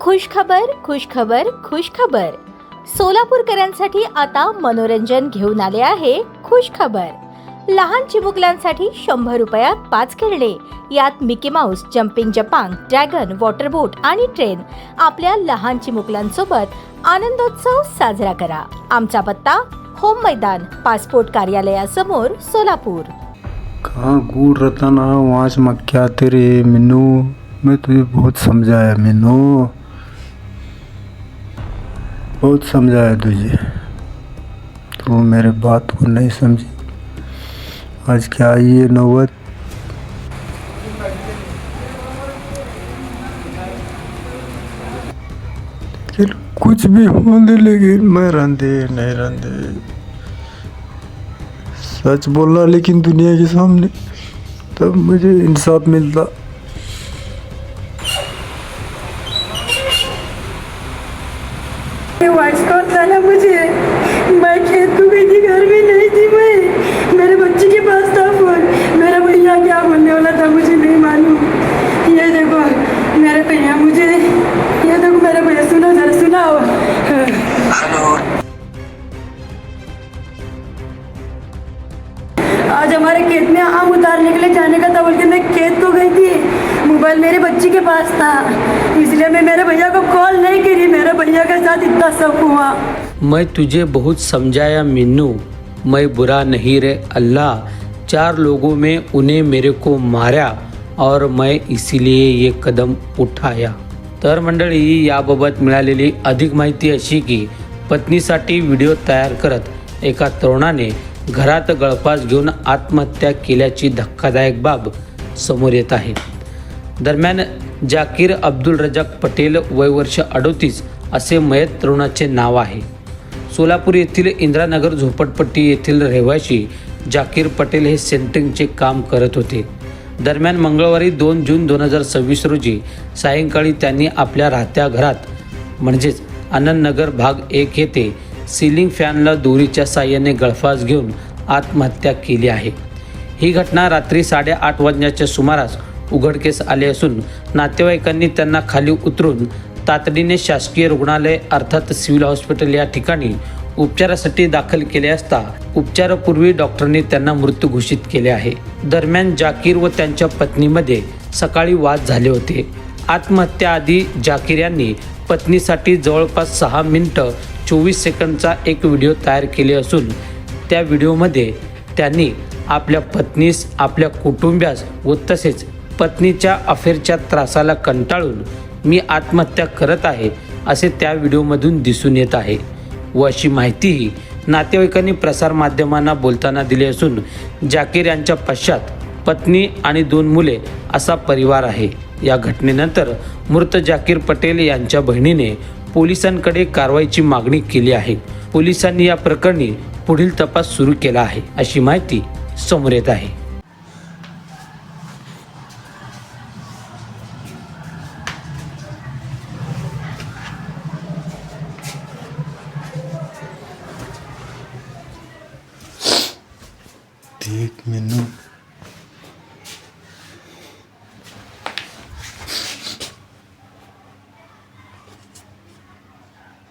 खुशखबर खुशखबर खुशखबर. सोलापूरकरांसाठी आता मनोरंजन घेऊन आले आहे खुशखबर. लहान चिमुकल्यांसाठी 100 रुपयात 5 खेळणे. यात मिकी माऊस, जम्पिंग जपांग, ड्रॅगन, वॉटर बोट आणि ट्रेन. आपल्या लहान चिमुकल्यांसोबत आनंदोत्सव साजरा करा. आमचा पत्ता होम मैदान, पासपोर्ट कार्यालयासमोर, सोलापूर. कहाँ घूर रहा ना वहाँ से मैं क्या तेरे मिनू, मैं तुझे बहुत समझाया मिनू, बहुत समझाया तुझे, तू मेरे बात को नहीं समझी. आज क्या आई ये नौबत. लेकिन कुछ भी होने लगे मैं रंधे नहीं रंधे सच बोलना लेकिन दुनिया के सामने, तब मुझे इंसाफ मिलता. वॉइस कॉल डाला मुझे. मैं खेत को गई थी, घर में नहीं थी. मैं मेरे बच्चे के पास था फोन. मेरा भैया क्या बोलने वाला था मुझे नहीं मालूम. ये देखो मेरे भैया, मुझे ये देखो मेरा भैया, सुनो जरा, सुनाओ. आज हमारे खेत में आम उतारने के लिए जाने का था बोल के मैं खेत को गई थी. मोबाइल मेरे बच्ची के पास था, इसलिए मैं मेरे भैया को कॉल नहीं करी. मेरे भैया के साथ इतना सब हुआ. मैं तुझे बहुत समझाया मिन्नू, मैं बुरा नहीं रे अल्लाह. 4 लोगों में उन्हें मेरे को मारा और मैं इसीलिए ये कदम उठाया. तर मंडळी, याबाबत मिळालेली अधिक माहिती अशी की पत्नीसाठी व्हिडिओ तयार करत एका तरुणाने घरात गळफास घेऊन आत्महत्या केल्याची धक्कादायक बाब समोर येत आहे. दरम्यान जाकीर अब्दुल रजाक पटेल, वय वर्ष 38 असे मयत तरुणाचे नाव आहे. सोलापूर येथील इंदिरानगर झोपडपट्टी येथील रहिवासी जाकीर पटेल हे सेंटरिंगचे काम करत होते. दरम्यान मंगळवारी 2 जून 2026 रोजी सायंकाळी त्यांनी आपल्या राहत्या घरात म्हणजेच आनंदनगर भाग 1 येथे सिलिंग फॅनला दोरीच्या साहाय्याने गळफास घेऊन आत्महत्या केली आहे. ही घटना रात्री 8:30 वाजण्याच्या सुमारास उघडकीस आले असून नातेवाईकांनी त्यांना खाली उतरून तातडीने शासकीय रुग्णालय अर्थात सिव्हिल हॉस्पिटल या ठिकाणी उपचारासाठी दाखल केले असता उपचारापूर्वी डॉक्टरांनी त्यांना मृत घोषित केले आहे. दरम्यान जाकीर व त्यांच्या पत्नीमध्ये सकाळी वाद झाले होते. आत्महत्याआधी जाकीर यांनी पत्नीसाठी जवळपास 6 मिनिटं 24 सेकंदचा एक व्हिडिओ तयार केले असून त्या व्हिडिओमध्ये त्यांनी आपल्या पत्नीस, आपल्या कुटुंबियास व तसेच पत्नीच्या अफेअरच्या त्रासाला कंटाळून मी आत्महत्या करत आहे असे त्या व्हिडिओमधून दिसून येत आहे व अशी माहितीही नातेवाईकांनी प्रसारमाध्यमांना बोलताना दिली असून जाकीर यांच्या पश्चात पत्नी आणि 2 मुले असा परिवार आहे. या घटनेनंतर मृत जाकीर पटेल यांच्या बहिणीने पोलिसांकडे कारवाईची मागणी केली आहे. पोलिसांनी या प्रकरणी पुढील तपास सुरू केला आहे अशी माहिती समोर येत आहे. देख मिनू,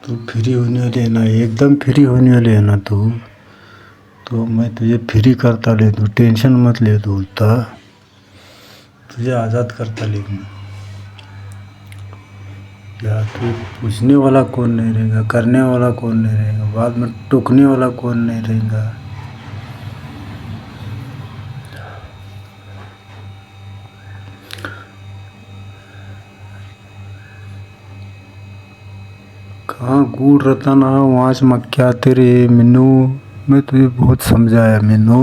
तू फ्री होने वाली है ना, एकदम फ्री होने वाली है ना तू. तो मैं तुझे फ्री करता ले, तू टेंशन मत ले. तू उतना तुझे आज़ाद करता ले. क्या तू पूछने वाला कौन नहीं रहेगा, करने वाला कौन नहीं रहेगा, बाद में टोकने वाला कौन नहीं रहेगा. कहाँ घूर रहा ना वहाँ से मैं क्या तेरे मिनू, मैं तुझे बहुत समझाया मिनू,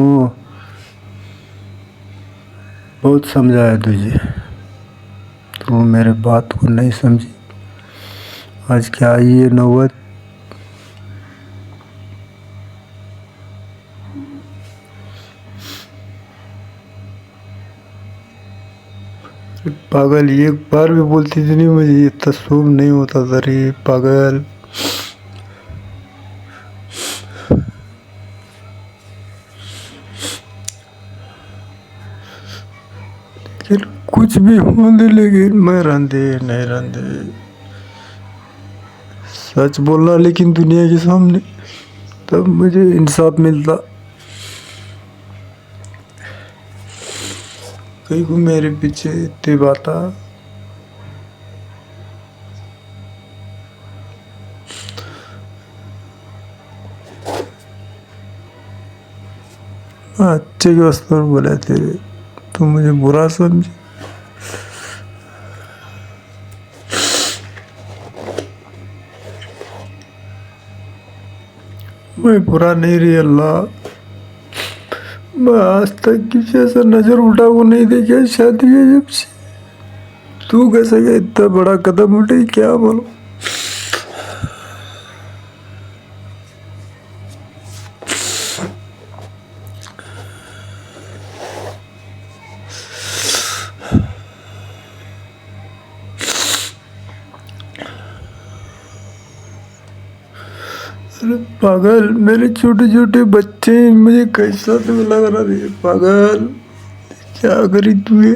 बहुत समझाया तुझे, तू मेरे बात को नहीं समझी. आज क्या आई ये नौबत. पागल, एक बार भी बोलती थी नहीं मुझे इतना शुभ नहीं होता था रे पागल. लेकिन कुछ भी होने लगे मैं रंधे नहीं रंधे सच बोलना लेकिन दुनिया के सामने, तब मुझे इंसाफ मिलता। कहीं को मेरे पीछे इतनी बात अच्छे के वास्ते बोला तेरे, तू मुझे बुरा समझे। मैं बुरा नहीं रही अल्लाह, मैं आज तक किसी ऐसा नजर उठा को नहीं देखा शादी है जब से। तू कैसे गया इतना बड़ा कदम उठे, क्या बोलो। अरे पागल, मेरे छोटे छोटे बच्चे मुझे कैसा तो लग रहा है। पागल क्या करी तू ये।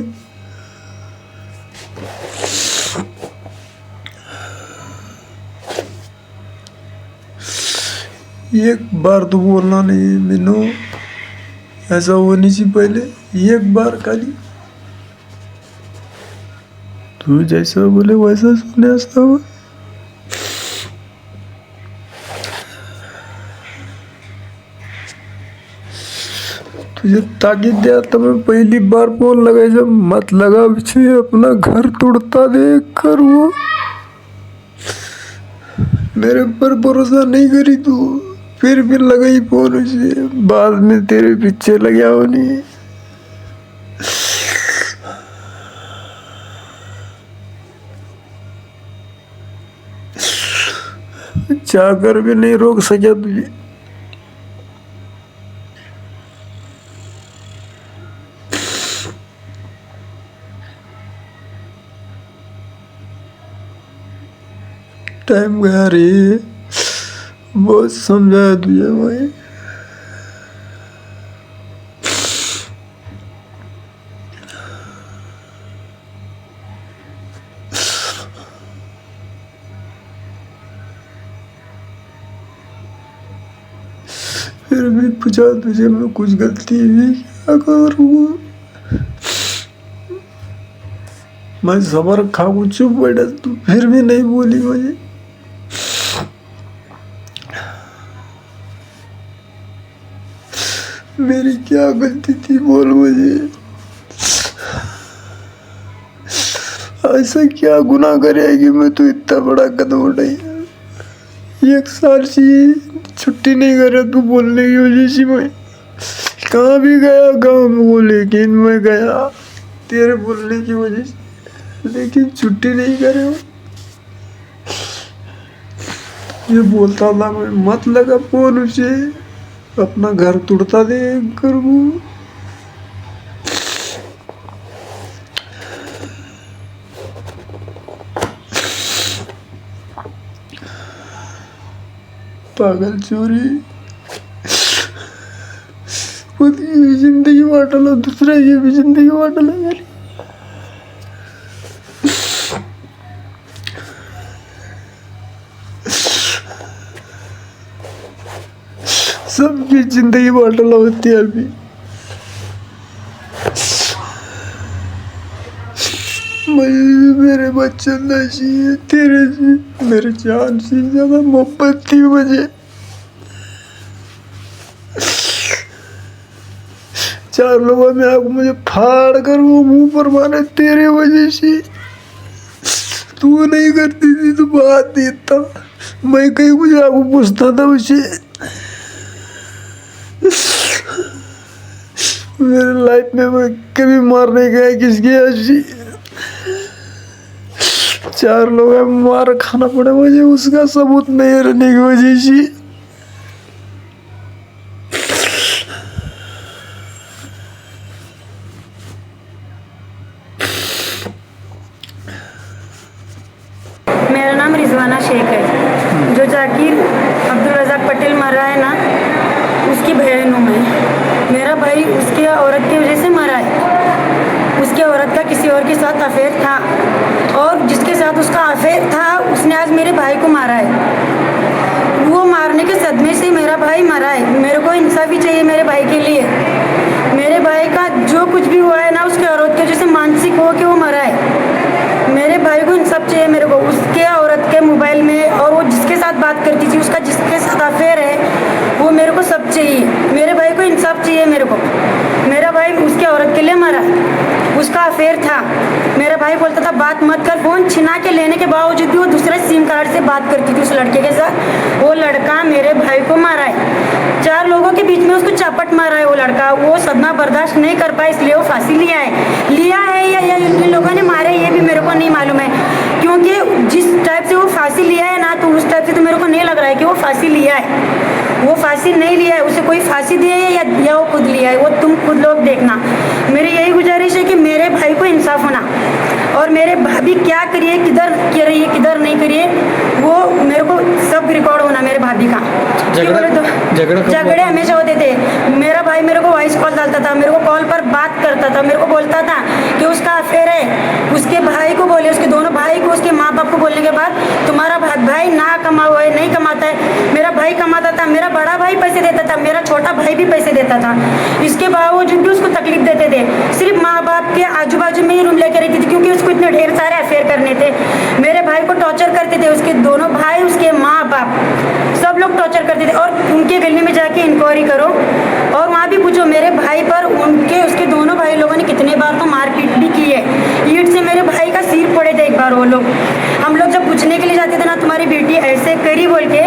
एक बार तो बोलना नहीं मीनू, ऐसा होने से पहले एक बार खाली तू जैसा बोले वैसा सुने ऐसा हुआ। तुझे ताकि दिया तो मैं पहली बार फोन लगाई जब मत लगा पीछे, अपना घर तोड़ता देख कर वो मेरे पर भरोसा नहीं करी तू, फिर भी लगाई फोन उसे, बाद में तेरे पीछे लगा हो नहीं। चाहकर भी नहीं रोक सका तुझे। टाइम गया रे, बहुत समझाया तुझे मैं। फिर भी पूछा तुझे मैं कुछ गलती हुई क्या करूँ। मैं सबर खा को चुप बैठा, तू फिर भी नहीं बोली मुझे। मेरी क्या गलती थी बोल मुझे। ऐसा क्या गुनाह करेगी मैं तो इतना बड़ा कदम उठाई। 1 साल से छुट्टी नहीं कर रहा तू बोलने की वजह से। मैं कहाँ भी गया गाँव में वो, लेकिन मैं गया तेरे बोलने की वजह से, लेकिन छुट्टी नहीं करे हो। ये बोलता था मैं मत लगा फोन उसे, अपना घर तोड़ता दे कर वो। पागल चोरी, खुद की भी जिंदगी बांटल है, दूसरे की भी जिंदगी बांटल है मेरी। सबकी जिंदगी बांटल होती है अभी। मेरे बच्चे नशी है तेरे से, मेरे जान से ज्यादा मोहब्बत थी मुझे। 4 लोगों में आग मुझे फाड़ कर वो मुंह पर मारे तेरे वजह से। तू नहीं करती थी तो बात देता, मैं कहीं कुछ आपको पूछता था उसे। मेरे लाइफ में मैं कभी मारने गया किसकी ऐसी। 4 लोग मार खाना पड़े मुझे, उसका सबूत नहीं रहने की वजह से। मेरा नाम रिजवाना शेख है। जो जाकिर अब्दुल रज़ाक पटेल मरा है ना, उसकी बहन हूँ मैं। मेरा भाई उसके औरत की वजह से मरा है, उसके औरत का किसी और के साथ अफेयर था, और जिसके साथ उसका अफेयर था उसने आज मेरे भाई को मारा है। वो मारने के सदमे से मेरा भाई मरा है। मेरे को इंसाफी चाहिए मेरे भाई के लिए। मेरे भाई का जो कुछ भी हुआ है ना, उसके औरत के जैसे मानसिक हो कि वो मरा है। मेरे भाई को इंसाफ चाहिए मेरे को। उसके औरत के मोबाइल में और वो जिसके साथ बात करती थी, उसका जिसके साथ अफेयर है, वो मेरे को सब चाहिए। मेरे भाई को इंसाफ चाहिए मेरे को। मेरा भाई उसके औरत के लिए मरा, उसका अफेयर था। मेरा भाई बोलता था बात मत कर। फ़ोन छिना के लेने के बावजूद भी वो दूसरे सिम कार्ड से बात करती थी उस लड़के के साथ। वो लड़का मेरे भाई को मारा है। 4 लोगों के बीच में उसको चापट मारा है वो लड़का। वो सदमा बर्दाश्त नहीं कर पाया, इसलिए वो फांसी लिया है या इन लोगों ने मारे, ये भी मेरे को नहीं मालूम है। क्योंकि जिस टाइप से वो फांसी लिया है ना, तो उस टाइप से तो मेरे को नहीं लग रहा है कि वो फांसी लिया है। वो फांसी नहीं लिया है, उसे कोई फांसी दी है या वो खुद लिया है, वो तुम खुद लोग देखना। मेरी यही गुजारिश है कि मेरे भाई को इंसाफ होना, और मेरे भाभी क्या करिए, किधर कर रही है, किधर नहीं करिए, वो मेरे को सब रिकॉर्ड होना मेरे भाभी का। झगड़े हमेशा होते थे। मेरा भाई मेरे को वॉइस कॉल डालता था, मेरे को कॉल पर बात करता था, मेरे को बोलता था कि उसका अफेयर है। उसके भाई को बोले, उसके दोनों भाई को, उसके माँ बाप को बोलने के बाद तुम्हारा भाई ना कमा हुआ है, नहीं कमाता है। मेरा भाई कमाता था, मेरा बड़ा भाई पैसे देता था, मेरा छोटा भाई भी पैसे देता था। इसके बावजूद भी उसको तकलीफ देते थे। सिर्फ माँ बाप के आजू बाजू में ही रूम लेकर रहती थी, क्योंकि उसको इतने ढेर सारे अफेयर करने थे। मेरे भाई को टॉर्चर करते थे, उसके दोनों भाई, उसके माँ बाप, सब लोग टॉर्चर करते थे। और उनके गली में जाके इंक्वायरी करो और वहाँ भी पूछो मेरे भाई पर उसके दोनों भाई लोगों ने कितने बार तो मारपीट भी की है। ईंट से मेरे भाई का सिर फोड़े थे एक बार वो लोग। हम लोग जब पूछने के लिए जाते थे ना, तुम्हारी बेटी ऐसे करी बोल के,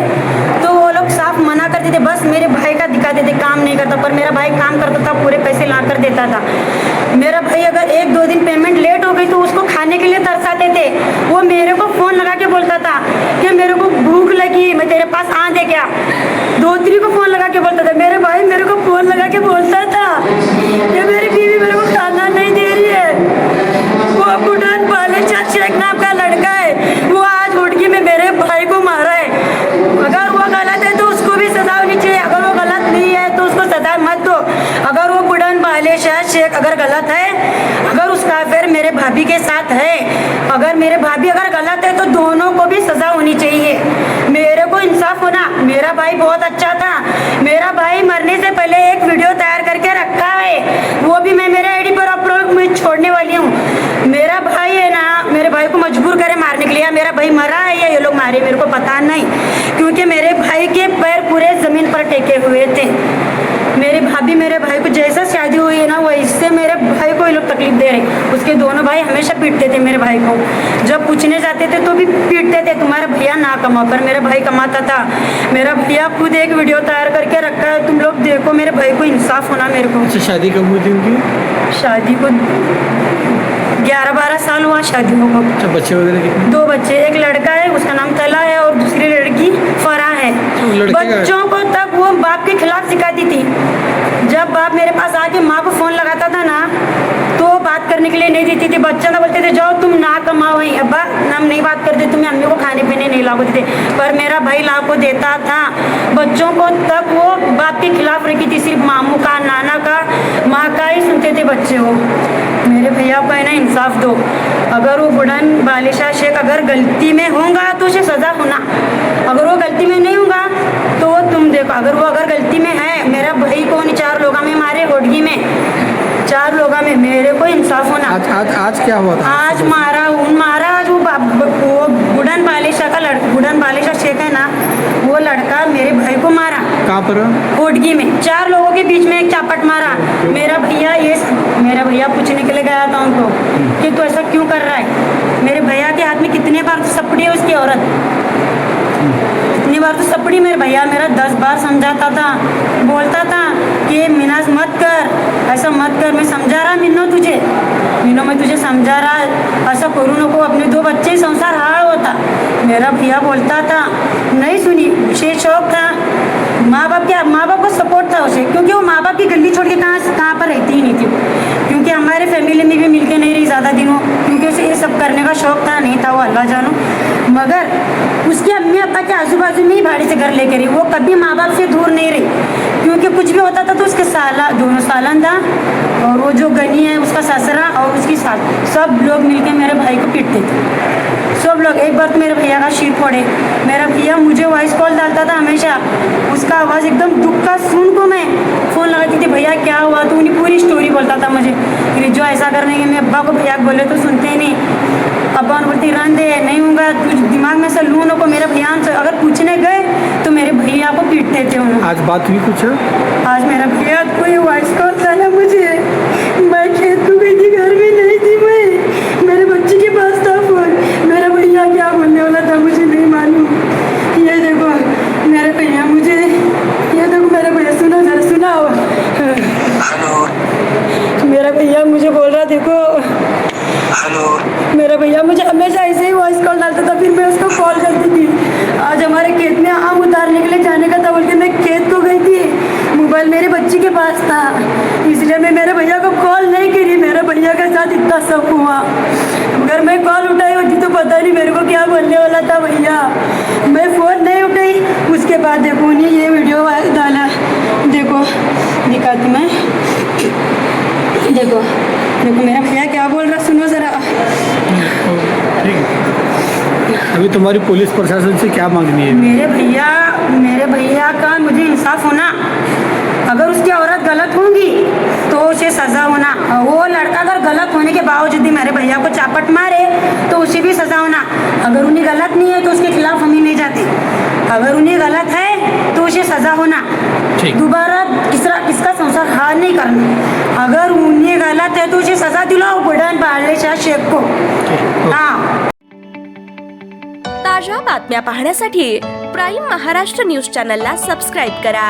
तो वो लोग साफ मना करते थे। बस मेरे भाई का दिखाते थे, काम नहीं करता। पर मेरा भाई काम करता था, पूरे पैसे ला कर देता था। मेरा भाई अगर 1-2 दिन पेमेंट लेट हो गई तो उसको खाने के लिए तरसाते थे। वो मेरे को फ़ोन लगा के बोलता था कि मेरे को भूख लगी, मैं तेरे पास आ दे क्या। 2-3 को फ़ोन लगा के बोलता था। मेरे भाई मेरे को फ़ोन लगा के बोलता था कि मेरी बीवी मेरे को खाना नहीं दे रही है। वो बुढ़ान बालेशाह शेख नाम का लड़का है, वो आज हुडकी में मेरे भाई को मारा है। अगर वो गलत है तो उसको भी सजा होनी चाहिए, अगर वो गलत नहीं है तो उसको सजा मत दो। अगर वो बुढ़ान बालेशाह शेख अगर गलत है, अगर उसका अफेयर मेरे भाभी के साथ है, अगर मेरे भाभी अगर गलत है, तो दोनों को भी सजा होनी चाहिए। मेरे को इंसाफ होना। मेरा भाई बहुत अच्छा था। मेरा भाई मरने से पहले एक वीडियो तैयार करके रखा है, वो भी मैं मेरे आईडी पर अपलोड में छोड़ने वाली हूँ। मेरा भाई है ना, मेरे भाई को मजबूर करे मारने के लिए। मेरा भाई मरा है या ये लोग मारे, मेरे को पता नहीं, क्योंकि मेरे भाई के पैर पूरे ज़मीन पर टेके हुए थे। मेरी भाभी मेरे भाई को जैसा शादी हुई है ना, वैसे मेरे भाई को ये लोग तकलीफ दे रहे। उसके दोनों भाई हमेशा पीटते थे मेरे भाई को। जब पूछने जाते थे तो भी पीटते थे, तुम्हारा भैया ना कमा, पर मेरा भाई कमाता था। मेरा भैया खुद एक वीडियो तैयार करके रखा है, तुम लोग देखो। मेरे भाई को इंसाफ होना मेरे को। अच्छा, शादी कब हुई थी उनकी? शादी को 11-12 साल हुआ शादी को। अच्छा, बच्चे वगैरह कितने? 2 बच्चे, एक लड़का है उसका नाम तला है और दूसरी लड़की फरा है। बच्चों को तब वो बाप के खिलाफ सिखाती थी। जब बाप मेरे पास आके माँ को फ़ोन लगाता था ना, तो बात करने के लिए नहीं देती थी। बच्चा तो बोलते थे जाओ तुम ना कमाओ, वहीं अब्बा हम नहीं बात करते, तुम्हें अम्मी को खाने पीने नहीं लाओ देते। पर मेरा भाई ला को देता था बच्चों को। तब वो बाप के खिलाफ रखी थी, सिर्फ मामू का, नाना का, माँ का ही सुनते थे बच्चे वो। मेरे भैया को है ना इंसाफ दो। अगर वो बुढ़ान बालेशाह शेख अगर गलती में होगा तो उसे सज़ा होना, अगर वो गलती में नहीं होगा तो तुम देखो। अगर वो अगर गलती में है, मेरा भाई को 4 लोगों में मारे होडगी में, 4 लोगों में, मेरे को इंसाफ होना। आज क्या हुआ था? आज मारा आज वो बुढ़ान बालेशाह का बुढ़ान बालेशाह शेख है ना, वो लड़का मेरे भाई को मारा। कहाँ पर? होडगी में। 4 लोगों के बीच में एक चापट मारा। मेरा भैया पूछने के लिए गया था उनको कि तू ऐसा क्यों कर रहा है। मेरे भैया के हाथ में कितने बार तो सपड़ी है उसकी औरत, कितनी बार तो सपड़ी। मेरे भैया मेरा 10 बार समझाता था, बोलता था कि मिनाज मत कर, ऐसा मत कर। मैं समझा रहा मिन्नो तुझे, मिन्नो मैं तुझे समझा रहा, ऐसा करूँ नको, अपने 2 बच्चे संसार हार होता। मेरा भैया बोलता था, नहीं सुनी। उसे शौक था, माँ बाप को सपोर्ट था उसे, क्योंकि वो माँ बाप की गली छोड़ के कहाँ पर रहती ही नहीं थी। क्योंकि हमारे फैमिली में भी मिलके नहीं रही ज़्यादा दिनों, क्योंकि उसे ये सब करने का शौक था, नहीं था वो अल्लाह जानो। मगर उसके अम्मी अब्बा के आजू बाजू में ही भाड़े से घर लेके रही, वो कभी माँ बाप से दूर नहीं रही। क्योंकि कुछ भी होता था तो उसके दोनों सालन था और वो जो गनी है उसका ससुरा और उसकी सास सब लोग मिलके मेरे भाई को पीटते थे। सब लोग। एक बार तो मेरे भैया का सिर फोड़े। मेरा भैया मुझे वॉइस कॉल डालता था हमेशा, उसका आवाज़ एकदम दुख का सुन को मैं फ़ोन लगाती थी, भैया क्या हुआ, तो उन्हें पूरी स्टोरी बोलता था मुझे। फिर जो ऐसा करने के मैं अब्बा को भैया बोले तो सुनते ही नहीं। अब्बा बोलती रहने दे, नहीं होगा, तुझ दिमाग में से लूनों को मेरे भैया से अगर पूछने गए तो मेरे भैया को पीटते थे उन्होंने। आज बात हुई कुछ? आज मेरा भैया कोई वॉइस कॉल डाला मुझे, मैं खेत को गई थी, घर में नहीं थी, मैं मेरे बच्चे के पास था फोन। मेरा भैया क्या बोलने वाला था मुझे नहीं मालूम। ये देखो मेरे भैया मुझे, ये देखो मेरा भैया, सुनो जरा, सुनाओ। हेलो मेरा भैया मुझे बोल रहा, देखो हेलो। मेरा भैया मुझे हमेशा ऐसे ही वॉइस कॉल डालता था, फिर मैं उसको कॉल करती थी। आज हमारे खेत में आम उतारने के लिए जाने का था बोल के मैं खेत को गई थी, मोबाइल मेरे बच्ची के पास था, इसलिए मैं मेरे भैया को कॉल नहीं करी। मेरे भैया के साथ इतना सब हुआ, अगर मैं कॉल उठाई होती तो पता नहीं मेरे को क्या बोलने वाला था भैया। मैं फ़ोन नहीं उठाई। उसके बाद देखो उन्हें ये वीडियो डाला, देखो दिखाती मैं, देखो देखो मेरा भैया क्या बोल रहा, सुनो ज़रा। ठीक है, अभी तुम्हारी पुलिस प्रशासन से क्या मांगनी है? मेरे भैया का मुझे इंसाफ होना। अगर उसकी औरत गलत होंगी तो उसे सज़ा होना। वो लड़का अगर गलत होने के बावजूद भी मेरे भैया को चापट मारे तो उसे भी सज़ा होना। अगर उन्हें गलत नहीं है तो उसके खिलाफ हम ही नहीं जाते। अगर उन्हें गलत है तो उसे सज़ा होना। दोबारा किसका संसार हार नहीं करना। अगर उन्हें गलत है तो उसे सज़ा दिलाओ, बुढ़ान पाले शाह शेख को। हाँ, ताज्या बातम्या पाहण्यासाठी प्राईम महाराष्ट्र न्यूज चॅनलला सबस्क्राईब करा.